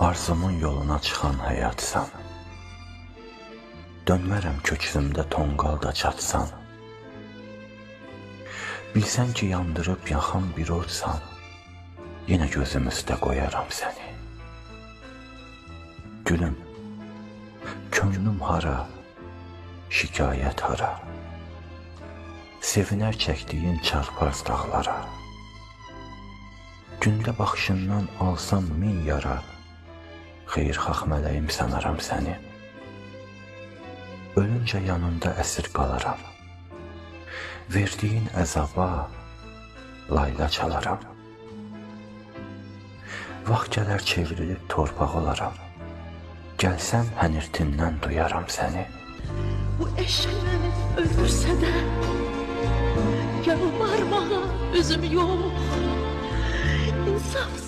Arzumun yoluna çıxan həyatsan. Dönmərəm köksümdə tonqal da çatsan. Bilsən ki, yandırıb yaxan bir olsan, yenə gözüm üstə qoyaram səni. Gülüm, könlüm hara, şikayət hara, sevinər çəkdiyin çarpaz dağlara. Gündə baxışından alsam min yara, xeyirxah mələyim sanaram səni. Ölüncə yanında əsir qalaram. Verdiyin əzaba layla çalaram. Vaxt gələr çevrilib torpaq olaram. Gəlsən hənirtindən duyaram səni. Bu eşq məni öldürsə də yalvarmağa özüm yox. İnsaf